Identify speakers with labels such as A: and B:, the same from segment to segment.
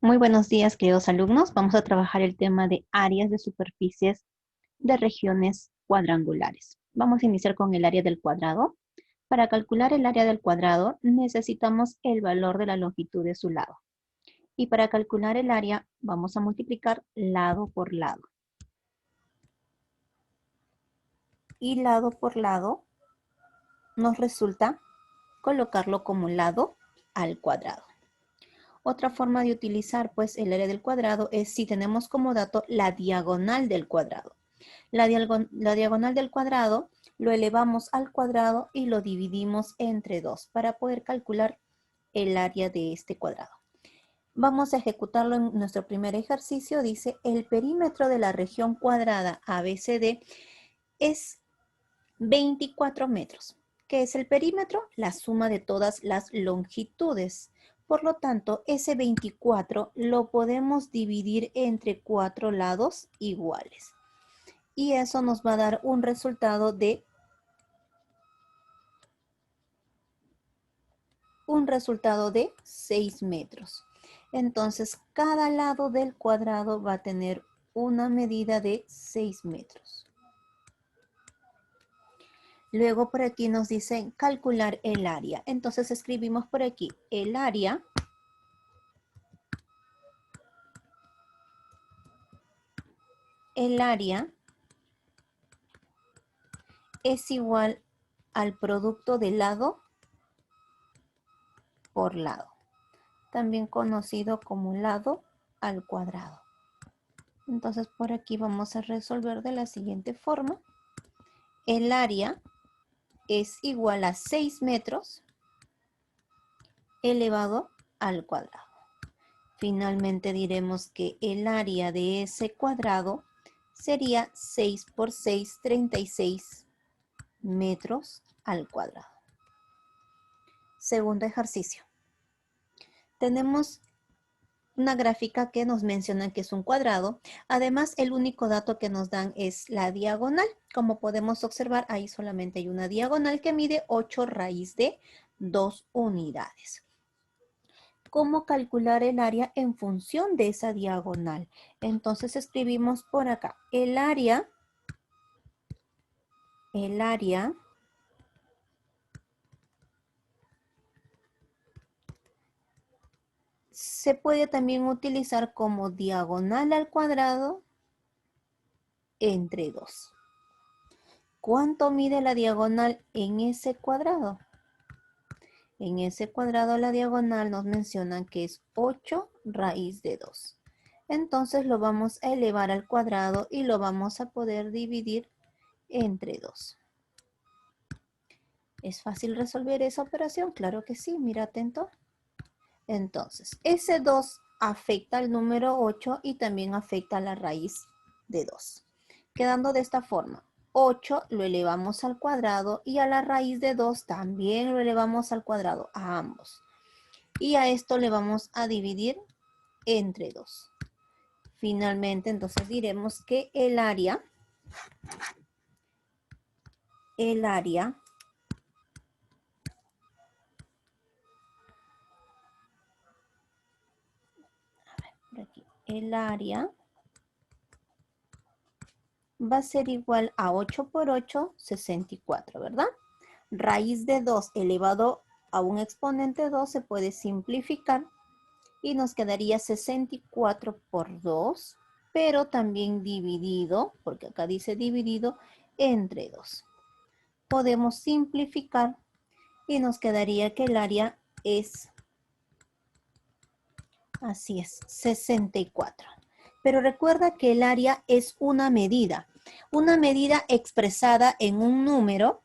A: Muy buenos días, queridos alumnos. Vamos a trabajar el tema de áreas de superficies de regiones cuadrangulares. Vamos a iniciar con el área del cuadrado. Para calcular el área del cuadrado necesitamos el valor de la longitud de su lado. Y para calcular el área vamos a multiplicar lado por lado. Y lado por lado nos resulta colocarlo como lado al cuadrado. Otra forma de utilizar pues el área del cuadrado es si tenemos como dato la diagonal del cuadrado. La diagonal del cuadrado lo elevamos al cuadrado y lo dividimos entre 2 para poder calcular el área de este cuadrado. Vamos a ejecutarlo en nuestro primer ejercicio. Dice, el perímetro de la región cuadrada ABCD es 24 metros. ¿Qué es el perímetro? La suma de todas las longitudes. Por lo tanto, ese 24 lo podemos dividir entre 4 lados iguales. Y eso nos va a dar un resultado de 6 metros. Entonces, cada lado del cuadrado va a tener una medida de 6 metros. Luego por aquí nos dicen calcular el área. Entonces escribimos por aquí el área es igual al producto de lado por lado, también conocido como lado al cuadrado. Entonces por aquí vamos a resolver de la siguiente forma. El área es igual a 6 metros elevado al cuadrado. Finalmente diremos que el área de ese cuadrado sería 6 por 6, 36 metros al cuadrado. Segundo ejercicio. Tenemos una gráfica que nos menciona que es un cuadrado. Además, el único dato que nos dan es la diagonal. Como podemos observar, ahí solamente hay una diagonal que mide 8 raíz de 2 unidades. ¿Cómo calcular el área en función de esa diagonal? Entonces escribimos por acá, el área se puede también utilizar como diagonal al cuadrado entre 2. ¿Cuánto mide la diagonal en ese cuadrado? En ese cuadrado la diagonal nos mencionan que es 8 raíz de 2. Entonces lo vamos a elevar al cuadrado y lo vamos a poder dividir entre 2. ¿Es fácil resolver esa operación? Claro que sí, mira atento. Entonces, ese 2 afecta al número 8 y también afecta a la raíz de 2. Quedando de esta forma, 8 lo elevamos al cuadrado y a la raíz de 2 también lo elevamos al cuadrado, a ambos. Y a esto le vamos a dividir entre 2. Finalmente, entonces diremos que el área va a ser igual a 8 por 8, 64, ¿verdad? Raíz de 2 elevado a un exponente 2 se puede simplificar y nos quedaría 64 por 2, pero también dividido, porque acá dice dividido, entre 2. Podemos simplificar y nos quedaría que el área es, así es, 64. Pero recuerda que el área es una medida expresada en un número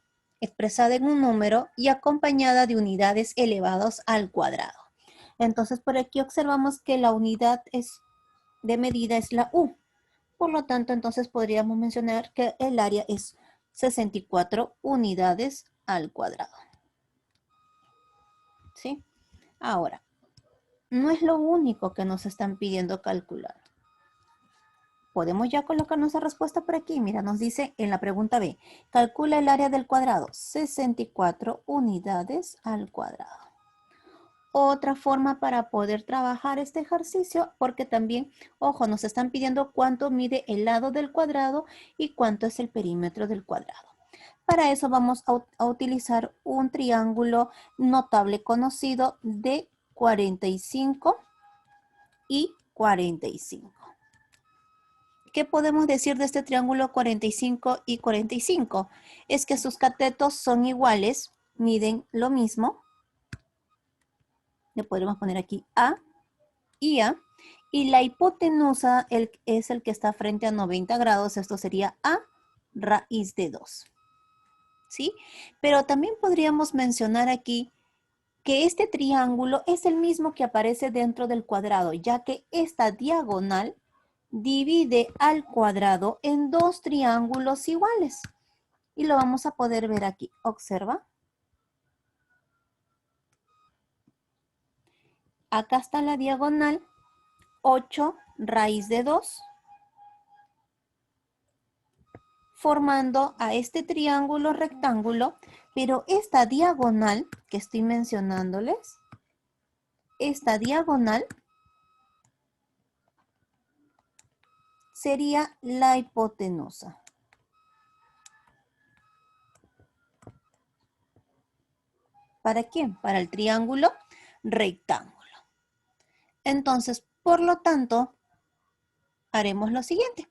A: y acompañada de unidades elevadas al cuadrado. Entonces, por aquí observamos que la unidad de medida es la U. Por lo tanto, entonces podríamos mencionar que el área es 64 unidades al cuadrado. ¿Sí? Ahora, no es lo único que nos están pidiendo calcular. Podemos ya colocar nuestra respuesta por aquí. Mira, nos dice en la pregunta B, calcula el área del cuadrado, 64 unidades al cuadrado. otra forma para poder trabajar este ejercicio, porque también, ojo, nos están pidiendo cuánto mide el lado del cuadrado y cuánto es el perímetro del cuadrado. Para eso vamos a utilizar un triángulo notable conocido de 45 y 45. ¿Qué podemos decir de este triángulo 45 y 45? Es que sus catetos son iguales, miden lo mismo. Le podremos poner aquí A y A. Y la hipotenusa es el que está frente a 90 grados. Esto sería A raíz de 2. ¿Sí? Pero también podríamos mencionar aquí que este triángulo es el mismo que aparece dentro del cuadrado, ya que esta diagonal divide al cuadrado en dos triángulos iguales. Y lo vamos a poder ver aquí. Observa. Acá está la diagonal 8 raíz de 2, formando a este triángulo rectángulo, pero esta diagonal que estoy mencionándoles, esta diagonal sería la hipotenusa. ¿Para quién? Para el triángulo rectángulo. Entonces, por lo tanto, haremos lo siguiente.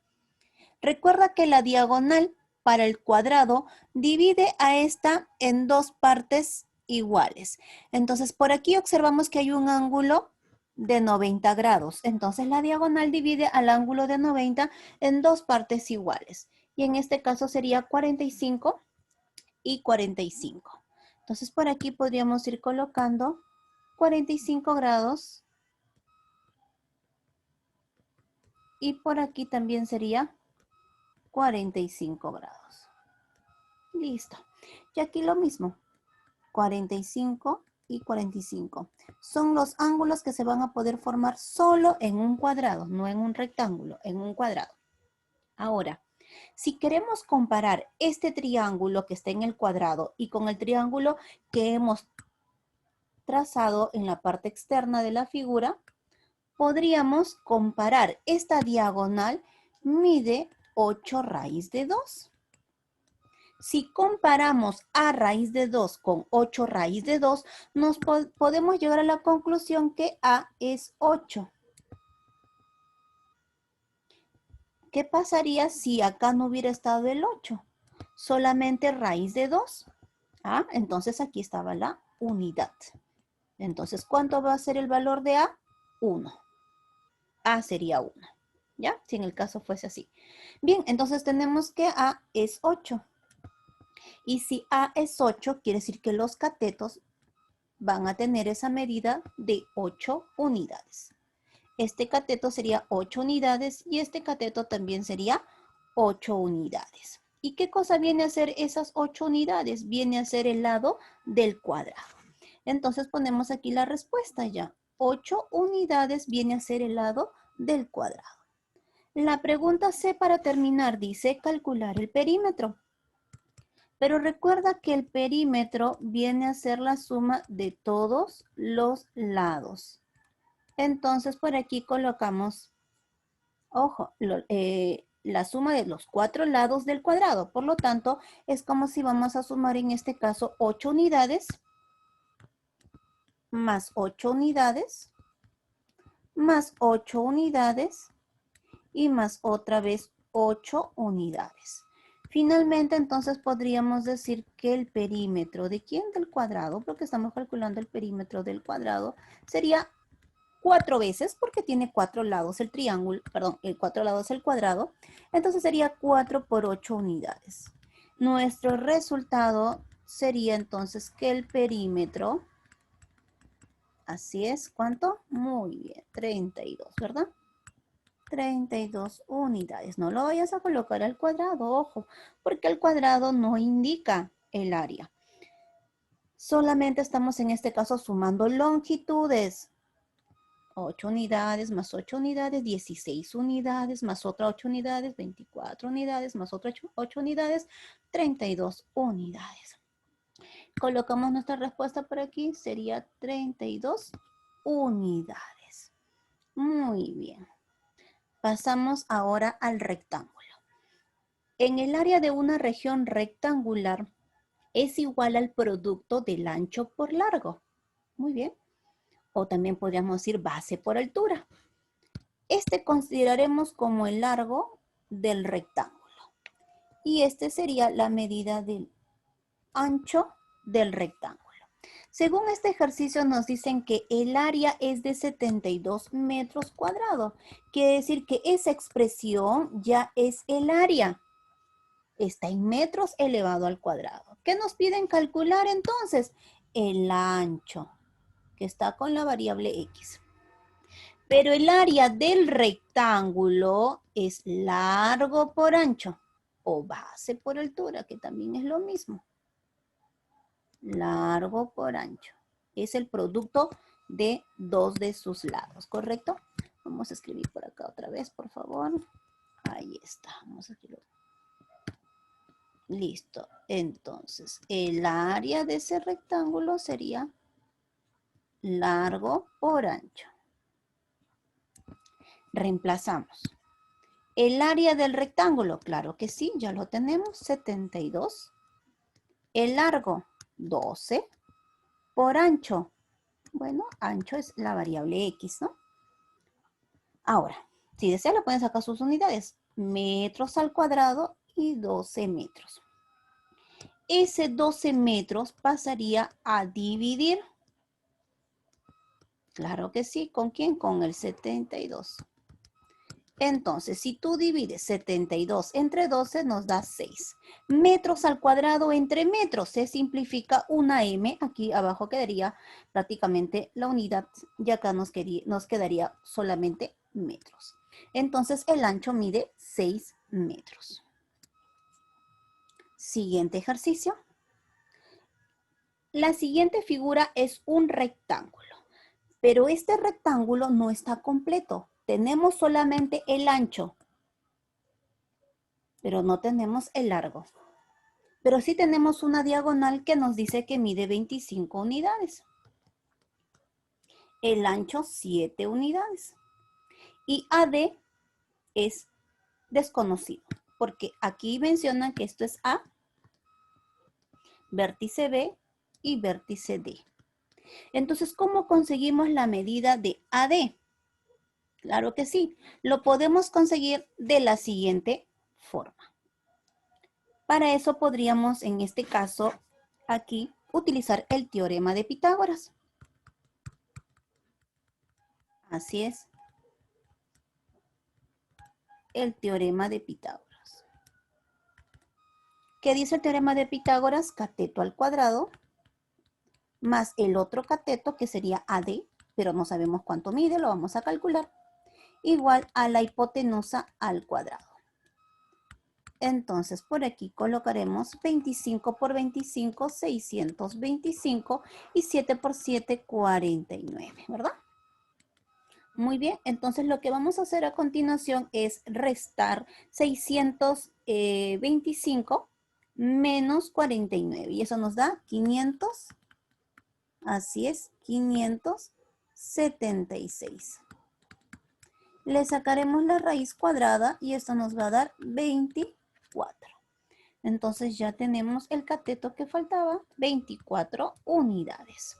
A: Recuerda que la diagonal para el cuadrado divide a esta en dos partes iguales. Entonces, por aquí observamos que hay un ángulo de 90 grados. Entonces, la diagonal divide al ángulo de 90 en dos partes iguales. Y en este caso sería 45 y 45. Entonces, por aquí podríamos ir colocando 45 grados. Y por aquí también sería 45 grados. Listo. Y aquí lo mismo. 45 y 45. Son los ángulos que se van a poder formar solo en un cuadrado, no en un rectángulo, en un cuadrado. Ahora, si queremos comparar este triángulo que está en el cuadrado y con el triángulo que hemos trazado en la parte externa de la figura, podríamos comparar esta diagonal, mide 8 raíz de 2. Si comparamos A raíz de 2 con 8 raíz de 2, nos podemos llegar a la conclusión que A es 8. ¿Qué pasaría si acá no hubiera estado el 8? Solamente raíz de 2. Ah, entonces aquí estaba la unidad. Entonces, ¿cuánto va a ser el valor de A? 1. A sería 1. ¿Ya? Si en el caso fuese así. Bien, entonces tenemos que A es 8. Y si A es 8, quiere decir que los catetos van a tener esa medida de 8 unidades. Este cateto sería 8 unidades y este cateto también sería 8 unidades. ¿Y qué cosa viene a ser esas 8 unidades? Viene a ser el lado del cuadrado. Entonces ponemos aquí la respuesta ya. 8 unidades viene a ser el lado del cuadrado. La pregunta C para terminar dice calcular el perímetro. Pero recuerda que el perímetro viene a ser la suma de todos los lados. Entonces por aquí colocamos, ojo, la suma de los 4 lados del cuadrado. Por lo tanto, es como si vamos a sumar en este caso 8 unidades, más 8 unidades, más 8 unidades y más otra vez 8 unidades. Finalmente, entonces podríamos decir que el perímetro de quién del cuadrado, porque estamos calculando el perímetro del cuadrado, sería 4 veces, porque tiene 4 lados el triángulo, perdón, el 4 lados el cuadrado, entonces sería 4 por 8 unidades. Nuestro resultado sería entonces que el perímetro, así es, ¿cuánto? Muy bien, 32, ¿verdad? 32 unidades. No lo vayas a colocar al cuadrado, ojo, porque el cuadrado no indica el área. Solamente estamos en este caso sumando longitudes. 8 unidades más 8 unidades, 16 unidades más otra 8 unidades, 24 unidades más otra 8 unidades, 32 unidades. Colocamos nuestra respuesta por aquí, sería 32 unidades. Muy bien. Pasamos ahora al rectángulo. En el área de una región rectangular es igual al producto del ancho por largo. Muy bien. O también podríamos decir base por altura. Este consideraremos como el largo del rectángulo. Y este sería la medida del ancho del rectángulo. Según este ejercicio nos dicen que el área es de 72 metros cuadrados. Quiere decir que esa expresión ya es el área. Está en metros elevado al cuadrado. ¿Qué nos piden calcular entonces? El ancho, que está con la variable X. Pero el área del rectángulo es largo por ancho o base por altura, que también es lo mismo. Largo por ancho. Es el producto de dos de sus lados, ¿correcto? Vamos a escribir por acá otra vez, por favor. Ahí está. Vamos a escribir. Listo. Entonces, el área de ese rectángulo sería largo por ancho. Reemplazamos. El área del rectángulo, claro que sí, ya lo tenemos, 72. El largo, 12. Por ancho, bueno, ancho es la variable X, ¿no? Ahora, si desea, le pueden sacar sus unidades. Metros al cuadrado y 12 metros. Ese 12 metros pasaría a dividir. Claro que sí, ¿con quién? Con el 72. Entonces, si tú divides 72 entre 12, nos da 6. Metros al cuadrado entre metros, se simplifica una M. Aquí abajo quedaría prácticamente la unidad y acá nos quedaría solamente metros. Entonces, el ancho mide 6 metros. Siguiente ejercicio. La siguiente figura es un rectángulo, pero este rectángulo no está completo. Tenemos solamente el ancho, pero no tenemos el largo. Pero sí tenemos una diagonal que nos dice que mide 25 unidades. El ancho 7 unidades. Y AD es desconocido, porque aquí mencionan que esto es A, vértice B y vértice D. Entonces, ¿cómo conseguimos la medida de AD? Claro que sí, lo podemos conseguir de la siguiente forma. Para eso podríamos, en este caso, aquí, utilizar el teorema de Pitágoras. Así es. El teorema de Pitágoras. ¿Qué dice el teorema de Pitágoras? Cateto al cuadrado más el otro cateto, que sería AD, pero no sabemos cuánto mide, lo vamos a calcular, igual a la hipotenusa al cuadrado. Entonces, por aquí colocaremos 25 por 25, 625, y 7 por 7, 49, ¿verdad? Muy bien, entonces lo que vamos a hacer a continuación es restar 625 menos 49, y eso nos da 500, así es, 576. Le sacaremos la raíz cuadrada y esto nos va a dar 24. Entonces ya tenemos el cateto que faltaba, 24 unidades.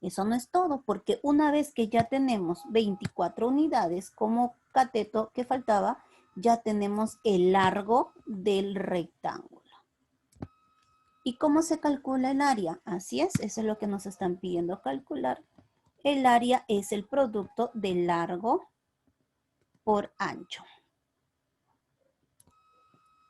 A: Eso no es todo, porque una vez que ya tenemos 24 unidades como cateto que faltaba, ya tenemos el largo del rectángulo. ¿Y cómo se calcula el área? Así es, eso es lo que nos están pidiendo calcular. El área es el producto de largo por ancho.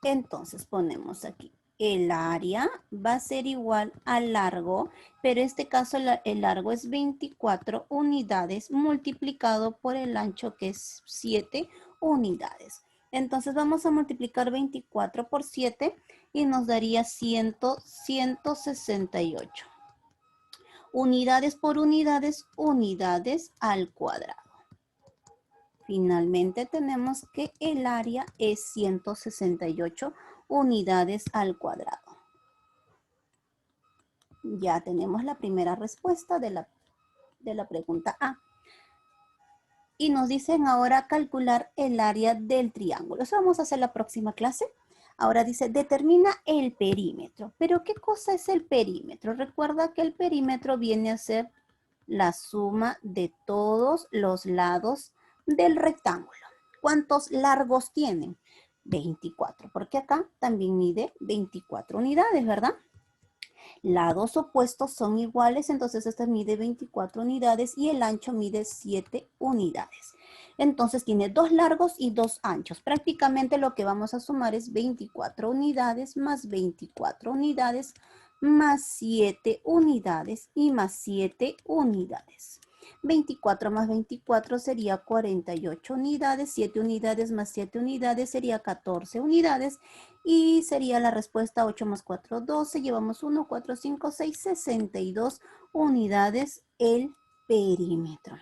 A: Entonces ponemos aquí. El área va a ser igual al largo, pero en este caso el largo es 24 unidades multiplicado por el ancho, que es 7 unidades. Entonces vamos a multiplicar 24 por 7 y nos daría 168. Unidades por unidades, unidades al cuadrado. Finalmente tenemos que el área es 168 unidades al cuadrado. Ya tenemos la primera respuesta de la pregunta A. Y nos dicen ahora calcular el área del triángulo. Eso vamos a hacer la próxima clase. Ahora dice, determina el perímetro. ¿Pero qué cosa es el perímetro? Recuerda que el perímetro viene a ser la suma de todos los lados del rectángulo. ¿Cuántos largos tienen? 24, porque acá también mide 24 unidades, ¿verdad? Lados opuestos son iguales, entonces este mide 24 unidades y el ancho mide 7 unidades. Entonces tiene 2 largos y 2 anchos. Prácticamente lo que vamos a sumar es 24 unidades más 24 unidades más 7 unidades y más 7 unidades. 24 más 24 sería 48 unidades, 7 unidades más 7 unidades sería 14 unidades y sería la respuesta 8 más 4, 12, llevamos 1, 4, 5, 6, 62 unidades el perímetro.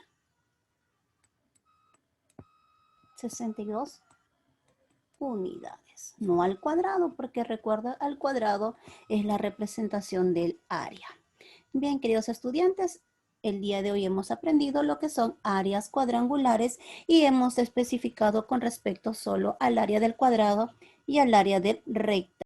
A: 62 unidades, no al cuadrado, porque recuerda, al cuadrado es la representación del área. Bien, queridos estudiantes, el día de hoy hemos aprendido lo que son áreas cuadrangulares y hemos especificado con respecto solo al área del cuadrado y al área del rectángulo.